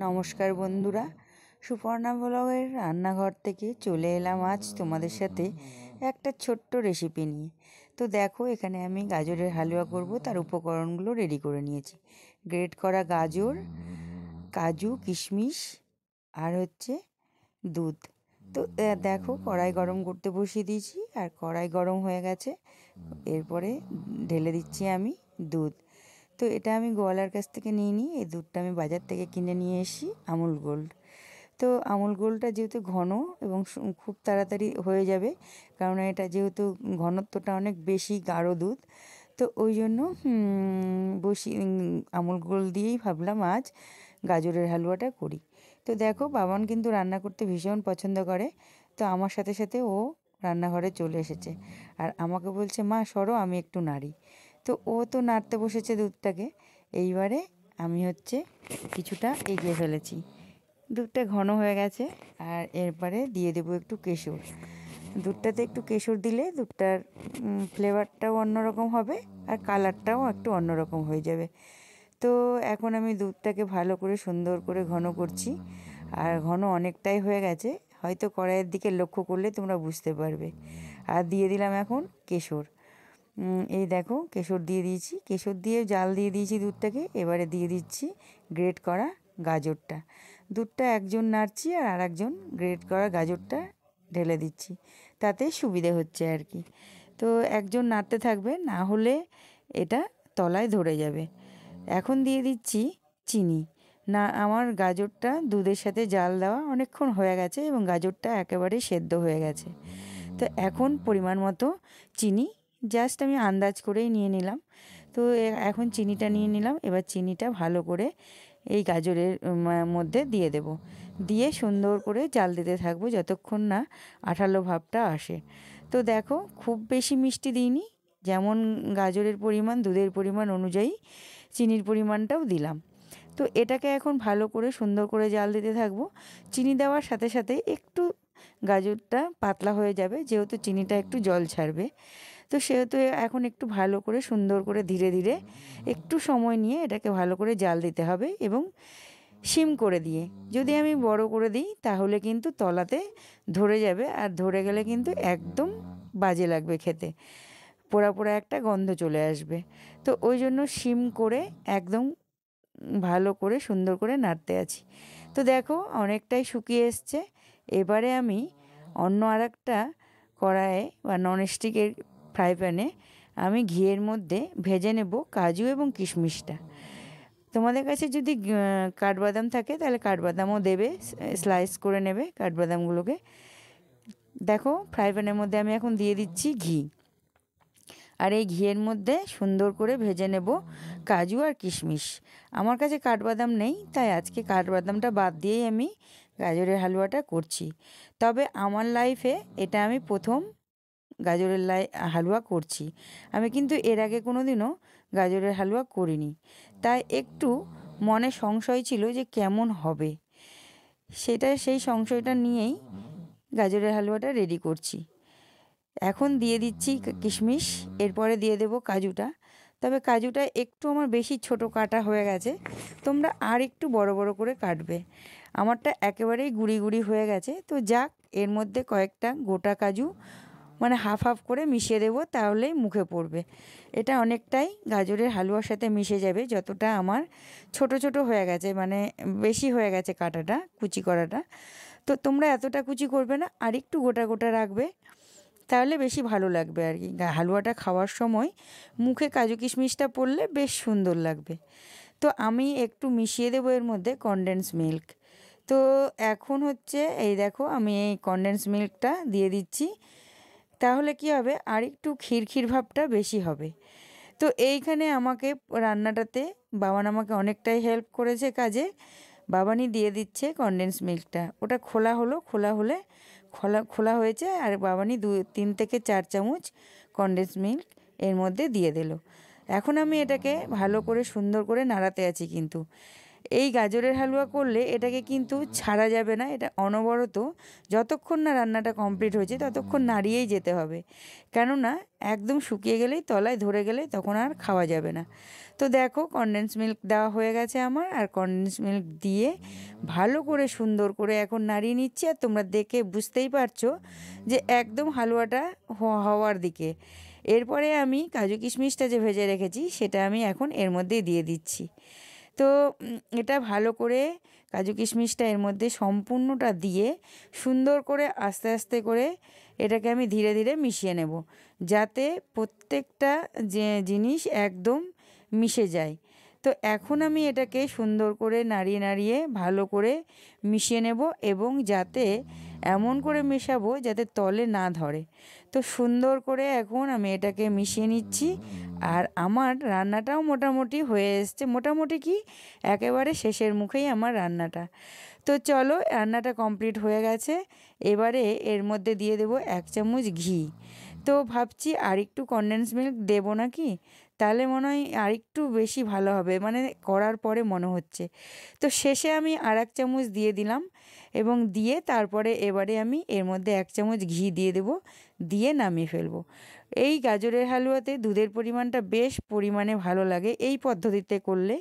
নমস্কার বন্ধুরা, সুপর্ণা ব্লগের রান্নাঘর থেকে চলে এলাম আজ তোমাদের সাথে একটা ছোট্ট রেসিপি নিয়ে। তো দেখো, এখানে আমি গাজরের হালুয়া করব, তার উপকরণগুলো রেডি করে নিয়েছি। গ্রেট করা গাজর, কাজু, কিশমিশ আর হচ্ছে দুধ। তো দেখো, কড়াই গরম করতে বসিয়ে দিয়েছি আর কড়াই গরম হয়ে গেছে। এরপরে ঢেলে দিচ্ছি আমি দুধ। তো এটা আমি গোয়ালার কাছ থেকে নিয়ে নিই। এই দুধটা আমি বাজার থেকে কিনে নিয়ে এসি, আমুল গোল্ড। তো আমুল গোল্ডটা যেহেতু ঘন এবং খুব তাড়াতাড়ি হয়ে যাবে, কারণ এটা যেহেতু ঘনত্বটা অনেক বেশি, গাঢ় দুধ, তো ওই জন্য আমুল গোল্ড দিয়েই ভাবলাম আজ গাজরের হালুয়াটা করি। তো দেখো, বাবান কিন্তু রান্না করতে ভীষণ পছন্দ করে। তো আমার সাথে সাথে ও রান্নাঘরে চলে এসেছে আর আমাকে বলছে, মা সরো, আমি একটু নাড়ি। তো ও তো নাড়তে বসেছে দুধটাকে। এইবারে আমি হচ্ছে কিছুটা এগিয়ে ফেলেছি, দুধটা ঘন হয়ে গেছে। আর এরপরে দিয়ে দেবো একটু কেশর। দুধটাতে একটু কেশর দিলে দুধটার ফ্লেভারটাও অন্যরকম হবে আর কালারটাও একটু অন্যরকম হয়ে যাবে। তো এখন আমি দুধটাকে ভালো করে সুন্দর করে ঘন করছি, আর ঘন অনেকটাই হয়ে গেছে, হয়তো কড়াইয়ের দিকে লক্ষ্য করলে তোমরা বুঝতে পারবে। আর দিয়ে দিলাম এখন কেশর। এই দেখো, কেশর দিয়ে দিয়েছি, কেশর দিয়ে জাল দিয়ে দিয়েছি দুধটাকে। এবারে দিয়ে দিচ্ছি গ্রেট করা গাজরটা। দুধটা একজন নাড়ছি আর আরেকজন গ্রেট করা গাজরটা ঢেলে দিচ্ছি, তাতে সুবিধে হচ্ছে আর কি। তো একজন নাড়তে থাকবে, না হলে এটা তলায় ধরে যাবে। এখন দিয়ে দিচ্ছি চিনি। না, আমার গাজরটা দুধের সাথে জাল দেওয়া অনেকক্ষণ হয়ে গেছে এবং গাজরটা একেবারেই সেদ্ধ হয়ে গেছে। তো এখন পরিমাণ মতো চিনি, জাস্ট আমি আন্দাজ করেই নিয়ে নিলাম। তো এখন চিনিটা নিয়ে নিলাম। এবার চিনিটা ভালো করে এই গাজরের মধ্যে দিয়ে দেব, দিয়ে সুন্দর করে জাল দিতে থাকবো যতক্ষণ না আঠালো ভাবটা আসে। তো দেখো, খুব বেশি মিষ্টি দিইনি, যেমন গাজরের পরিমাণ দুধের পরিমাণ অনুযায়ী চিনির পরিমাণটাও দিলাম। তো এটাকে এখন ভালো করে সুন্দর করে জাল দিতে থাকবো। চিনি দেওয়ার সাথে সাথে একটু গাজরটা পাতলা হয়ে যাবে, যেহেতু চিনিটা একটু জল ছাড়বে। তো সেহেতু এখন একটু ভালো করে সুন্দর করে ধীরে ধীরে একটু সময় নিয়ে এটাকে ভালো করে জাল দিতে হবে এবং সিম করে দিয়ে। যদি আমি বড় করে দিই তাহলে কিন্তু তলাতে ধরে যাবে, আর ধরে গেলে কিন্তু একদম বাজে লাগবে খেতে, পোড়া পোড়া একটা গন্ধ চলে আসবে। তো ওই জন্য সিম করে একদম ভালো করে সুন্দর করে নাড়তে আছি। তো দেখো, অনেকটাই শুকিয়ে এসছে। এবারে আমি অন্য আরেকটা কড়াইয়ে বা ননস্টিকের ফ্রাই প্যানে আমি ঘিয়ের মধ্যে ভেজে নেব কাজু এবং কিশমিশটা। তোমাদের কাছে যদি কাঠবাদাম থাকে তাহলে কাঠবাদামও দেবে, স্লাইস করে নেবে কাঠবাদামগুলোকে। দেখো, ফ্রাই প্যানের মধ্যে আমি এখন দিয়ে দিচ্ছি ঘি, আর এই ঘিয়ের মধ্যে সুন্দর করে ভেজে নেব কাজু আর কিশমিশ। আমার কাছে কাঠবাদাম নেই, তাই আজকে কাঠবাদামটা বাদ দিয়েই আমি গাজরের হালুয়াটা করছি। তবে আমার লাইফে এটা আমি প্রথম গাজরের হালুয়া করছি। আমি কিন্তু এর আগে কোনো দিনও গাজরের হালুয়া করিনি, তাই একটু মনে সংশয় ছিল যে কেমন হবে। সেই সংশয়টা নিয়েই গাজরের হালুয়াটা রেডি করছি। এখন দিয়ে দিচ্ছি কিশমিশ, এরপরে দিয়ে দেবো কাজুটা। তবে কাজুটা একটু আমার বেশি ছোট কাটা হয়ে গেছে, তোমরা আর একটু বড় বড় করে কাটবে। আমারটা একেবারেই গুঁড়ি গুঁড়ি হয়ে গেছে। তো যাক, এর মধ্যে কয়েকটা গোটা কাজু মানে হাফ হাফ করে মিশিয়ে দেবো, তাহলেই মুখে পড়বে। এটা অনেকটাই গাজরের হালুয়ার সাথে মিশে যাবে, যতটা আমার ছোট ছোট হয়ে গেছে, মানে বেশি হয়ে গেছে কাটাটা, কুচি করাটা। তো তোমরা এতটা কুচি করবে না, আর একটু গোটা গোটা রাখবে, তাহলে বেশি ভালো লাগবে আর কি। হালুয়াটা খাওয়ার সময় মুখে কাজু কিশমিশটা পড়লে বেশ সুন্দর লাগবে। তো আমি একটু মিশিয়ে দেবো এর মধ্যে কনডেন্স মিল্ক। তো এখন হচ্ছে এই দেখো, আমি এই কনডেন্স মিল্কটা দিয়ে দিচ্ছি, তাহলে কি হবে, আর একটু ক্ষীর ক্ষীর ভাবটা বেশি হবে। তো এইখানে আমাকে রান্নাটাতে বাবান আমাকে অনেকটাই হেল্প করেছে কাজে। বাবানই দিয়ে দিচ্ছে কনডেন্স মিল্কটা, ওটা খোলা হলো, খোলা হলে খোলা খোলা হয়েছে, আর বাবানই 3 থেকে 4 চামচ কনডেন্স মিল্ক এর মধ্যে দিয়ে দিল। এখন আমি এটাকে ভালো করে সুন্দর করে নাড়াতে আছি, কিন্তু এই গাজরের হালুয়া করলে এটাকে কিন্তু ছাড়া যাবে না, এটা অনবরত যতক্ষণ না রান্নাটা কমপ্লিট হয়েছে ততক্ষণ নাড়িয়েই যেতে হবে, কেননা একদম শুকিয়ে গেলেই তলায় ধরে গেলে তখন আর খাওয়া যাবে না। তো দেখো কনডেন্স মিল্ক দেওয়া হয়ে গেছে আমার, আর কনডেন্স মিল্ক দিয়ে ভালো করে সুন্দর করে এখন নাড়িয়ে নিচ্ছি। আর তোমরা দেখে বুঝতেই পারছো যে একদম হালুয়াটা হওয়ার দিকে। এরপরে আমি কাজু কিশমিশটা যে ভেজে রেখেছি সেটা আমি এখন এর মধ্যে দিয়ে দিচ্ছি। তো এটা ভালো করে কাজু কিশমিশটা এর মধ্যে সম্পূর্ণটা দিয়ে সুন্দর করে আস্তে আস্তে করে এটাকে আমি ধীরে ধীরে মিশিয়ে নেব, যাতে প্রত্যেকটা যে জিনিস একদম মিশে যায়। তো এখন আমি এটাকে সুন্দর করে নাড়িয়ে নাড়িয়ে ভালো করে মিশিয়ে নেব, এবং যাতে এমন করে মেশাবো যাতে তলে না ধরে। তো সুন্দর করে এখন আমি এটাকে মিশিয়ে নিচ্ছি। আর আমার রান্নাটাও মোটামুটি হয়ে এসছে, মোটামুটি কি একেবারে শেষের মুখেই আমার রান্নাটা। তো চলো রান্নাটা কমপ্লিট হয়ে গেছে। এবারে এর মধ্যে দিয়ে দেবো 1 চামচ ঘি। তো ভাবছি আরেকটু কনডেন্স মিল্ক দেবো নাকি, তাহলে মনে হয় আরেকটু বেশি ভালো হবে, মানে করার পরে মনে হচ্ছে। তো শেষে আমি আর 1 চামচ দিয়ে দিলাম, এবং দিয়ে তারপরে এবারে আমি এর মধ্যে 1 চামচ ঘি দিয়ে দেবো, দিয়ে নামিয়ে ফেলবো। এই গাজরের হালুয়াতে দুধের পরিমাণটা বেশ পরিমাণে ভালো লাগে এই পদ্ধতিতে করলে।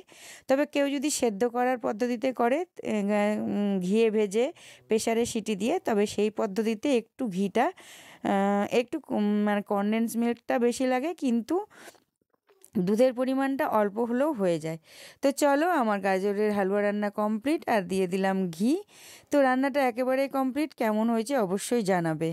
তবে কেউ যদি সেদ্ধ করার পদ্ধতিতে করে, ঘিয়ে ভেজে প্রেসারে সিটি দিয়ে, তবে সেই পদ্ধতিতে একটু ঘিটা একটু মানে কনডেন্স মিল্কটা বেশি লাগে, কিন্তু দুধের পরিমাণটা অল্প হলেও হয়ে যায়। তো চলো আমার গাজরের হালুয়া রান্না কমপ্লিট, আর দিয়ে দিলাম ঘি। তো রান্নাটা একেবারেই কমপ্লিট, কেমন হয়েছে অবশ্যই জানাবে।